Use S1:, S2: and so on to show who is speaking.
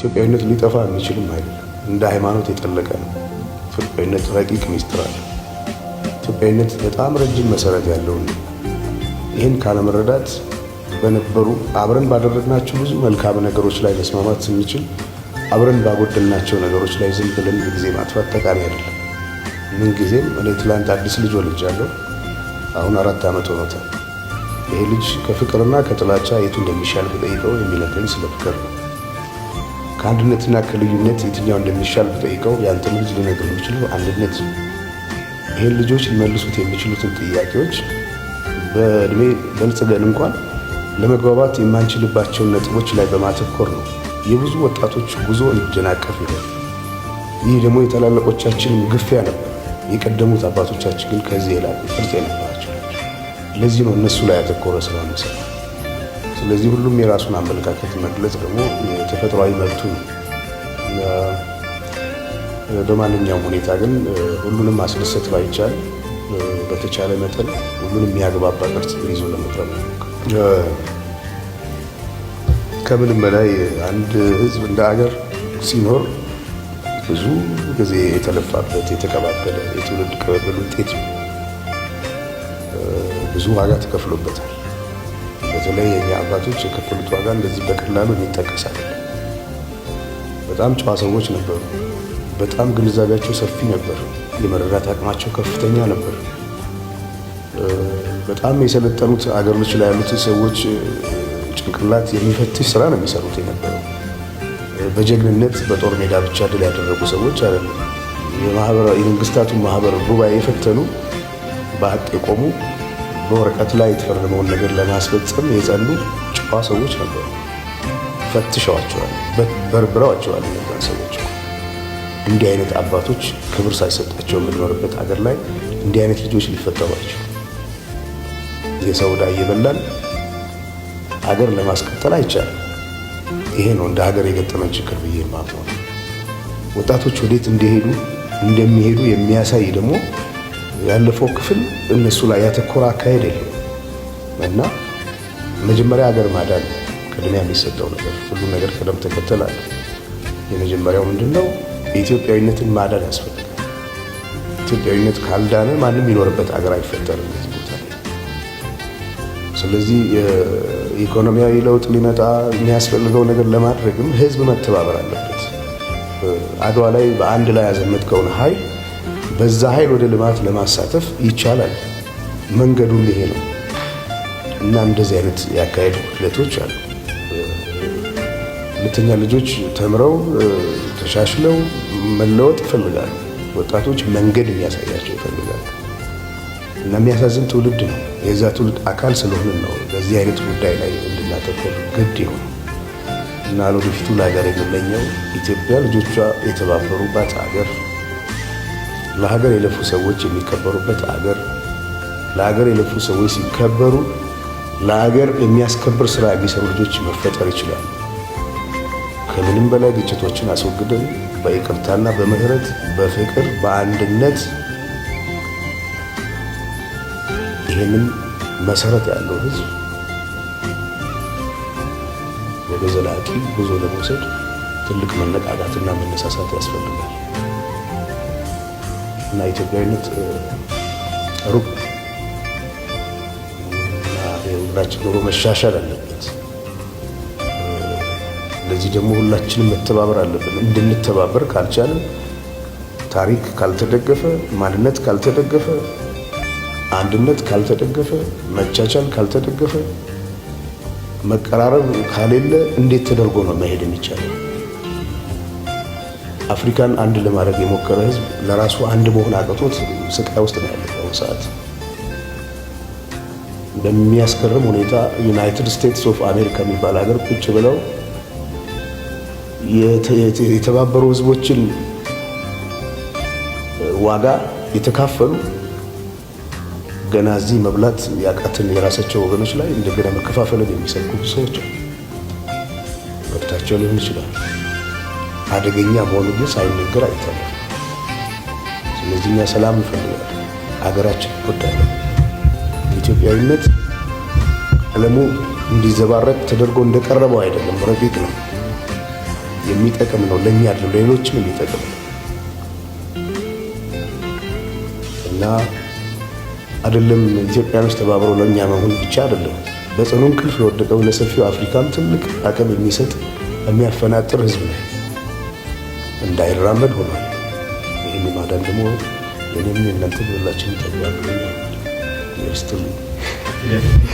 S1: ኢትዮጵያዊነት ሊጠፋ የሚችልም አይደለም። እንደ ሃይማኖት የጠለቀ ነው። ኢትዮጵያዊነት ረቂቅ ሚስጥር አለ። ኢትዮጵያዊነት በጣም ረጅም መሰረት ያለው ነው። ይህን ካለመረዳት በነበሩ አብረን ባደረግናቸው ብዙ መልካም ነገሮች ላይ መስማማት ስንችል አብረን ባጎደልናቸው ነገሮች ላይ ዝም ብለን ጊዜ ማጥፋት ጠቃሚ አይደለም። ምን ጊዜም እኔ ትላንት አዲስ ልጅ ወልጃለሁ። አሁን 4 ዓመት ሆኖታል። ይሄ ልጅ ከፍቅርና ከጥላቻ የቱ እንደሚሻል ብጠይቀው የሚነግረኝ ስለ ፍቅር ነው። ከአንድነትና ከልዩነት የትኛው እንደሚሻል ብጠይቀው ያንተም ልጅ ሊነግር የሚችለው አንድነት ነው። ይህን ልጆች ሊመልሱት የሚችሉትን ጥያቄዎች በእድሜ በልጽገን እንኳን ለመግባባት የማንችልባቸውን ነጥቦች ላይ በማተኮር ነው የብዙ ወጣቶች ጉዞ እንዲደናቀፍ ይሆናል። ይህ ደግሞ የታላላቆቻችን ግፊያ ነበር። የቀደሙት አባቶቻችን ግን ከዚህ የላቀ ቅርጽ የነበራቸው ናቸው። ለዚህ ነው እነሱ ላይ ያተኮረ ስራ መሰራ። ስለዚህ ሁሉም የራሱን አመለካከት መግለጽ ደግሞ የተፈጥሯዊ መብቱ ነው። በማንኛውም ሁኔታ ግን ሁሉንም ማስደሰት ባይቻል በተቻለ መጠን ሁሉንም የሚያግባባ ቅርጽ ይዞ ለመቅረብ ነው። ከምንም በላይ አንድ ህዝብ እንደ ሀገር ሲኖር ብዙ ጊዜ የተለፋበት የተቀባበለ የትውልድ ቅብብል ውጤት ነው። ብዙ ዋጋ ተከፍሎበታል። በተለይ የኛ አባቶች የከፈሉት ዋጋ እንደዚህ በቀላሉ የሚጠቀስ አይደለም። በጣም ጨዋ ሰዎች ነበሩ። በጣም ግንዛቤያቸው ሰፊ ነበር። የመረዳት አቅማቸው ከፍተኛ ነበር። በጣም የሰለጠኑት አገሮች ላይ ያሉት ሰዎች ጭንቅላት የሚፈትሽ ስራ ነው የሚሰሩት የነበረው። በጀግንነት በጦር ሜዳ ብቻ ድል ያደረጉ ሰዎች አይደለም። የመንግስታቱን ማህበር ጉባኤ የፈተኑ፣ በሀቅ የቆሙ፣ በወረቀት ላይ የተፈረመውን ነገር ለማስፈጸም የጸኑ ጨዋ ሰዎች ነበሩ። ፈትሸዋቸዋል፣ በርብረዋቸዋል። እነዛን ሰዎች እንዲህ አይነት አባቶች ክብር ሳይሰጣቸው የምንኖርበት አገር ላይ እንዲህ አይነት ልጆች ሊፈጠሯቸው የሰው ዕዳ እየበላን አገር ለማስቀጠል አይቻልም። ይሄ ነው እንደ ሀገር የገጠመን ችግር ብዬ የማምነው። ወጣቶች ወዴት እንደሚሄዱ የሚያሳይ ደግሞ ያለፈው ክፍል እነሱ ላይ ያተኮረ አካሄድ የለም እና መጀመሪያ ሀገር ማዳን ቅድሚያ የሚሰጠው ነገር፣ ሁሉ ነገር ቅደም ተከተል አለ። የመጀመሪያው ምንድነው? የኢትዮጵያዊነትን ማዳን ያስፈልጋል። ኢትዮጵያዊነት ካልዳነ ማንም የሚኖርበት ሀገር አይፈጠርም እዚህ ቦታ ላይ። ስለዚህ የኢኮኖሚያዊ ለውጥ ሊመጣ የሚያስፈልገው ነገር ለማድረግም ህዝብ መተባበር አለበት። አድዋ ላይ በአንድ ላይ ያዘመትከውን ኃይል በዛ ኃይል ወደ ልማት ለማሳተፍ ይቻላል። መንገዱም ይሄ ነው እና እንደዚህ አይነት ያካሄዱ ክፍለቶች አሉ። ሁለተኛ ልጆች ተምረው ተሻሽለው መለወጥ ይፈልጋሉ። ወጣቶች መንገድ የሚያሳያቸው ይፈልጋሉ እና የሚያሳዝን ትውልድ ነው። የዛ ትውልድ አካል ስለሆንን ነው በዚህ አይነት ጉዳይ ላይ እንድናተኮር ግድ ይሆን እና ለወደፊቱ ለሀገር የምመኘው ኢትዮጵያ ልጆቿ የተባበሩባት ሀገር፣ ለሀገር የለፉ ሰዎች የሚከበሩበት ሀገር፣ ለሀገር የለፉ ሰዎች ሲከበሩ ለሀገር የሚያስከብር ስራ የሚሰሩ ልጆች መፈጠር ይችላሉ። ከምንም በላይ ግጭቶችን አስወግደን በይቅርታና በምህረት በፍቅር በአንድነት ይህንን መሰረት ያለው ህዝብ ወደ ዘላቂ ጉዞ ለመውሰድ ትልቅ መነቃቃትና መነሳሳት ያስፈልጋል እና ኢትዮጵያዊነት ሩቅ እና የሁላችን ኑሮ መሻሻል አለበት። ለዚህ ደግሞ ሁላችንም መተባበር አለብን። እንድንተባበር ካልቻለን፣ ታሪክ ካልተደገፈ፣ ማንነት ካልተደገፈ፣ አንድነት ካልተደገፈ፣ መቻቻል ካልተደገፈ፣ መቀራረብ ካሌለ እንዴት ተደርጎ ነው መሄድ የሚቻለው? አፍሪካን አንድ ለማድረግ የሞከረ ህዝብ ለራሱ አንድ መሆን አቅቶት ስቃይ ውስጥ ነው ያለው ሰዓት። በሚያስገርም ሁኔታ ዩናይትድ ስቴትስ ኦፍ አሜሪካ የሚባል ሀገር ቁጭ ብለው የተባበሩ ህዝቦችን ዋጋ የተካፈሉ ገና እዚህ መብላት ያቃትን የራሳቸው ወገኖች ላይ እንደገና መከፋፈልን የሚሰብኩ ሰዎች መብታቸው ሊሆን ይችላል። አደገኛ መሆኑ ግን ሳይነገር አይታለም። ስለዚህ እኛ ሰላም እንፈልጋለን፣ ሀገራችን እንወዳለን። ኢትዮጵያዊነት ቀለሙ እንዲዘባረቅ ተደርጎ እንደቀረበው አይደለም፣ ረቂቅ ነው። የሚጠቅም ነው። ለእኛ አይደለም ሌሎችም የሚጠቅም ነው እና አይደለም ኢትዮጵያን ውስጥ ተባብረው ለእኛ መሆን ብቻ አይደለም፣ በጽኑ እንቅልፍ የወደቀው ለሰፊው አፍሪካም ትልቅ አቅም የሚሰጥ የሚያፈናጥር ህዝብ ነው። እንዳይራመድ ሆኗል። ይህን ማዳን ደግሞ የኔም የእናንተ ሁላችን ተግባር ነው።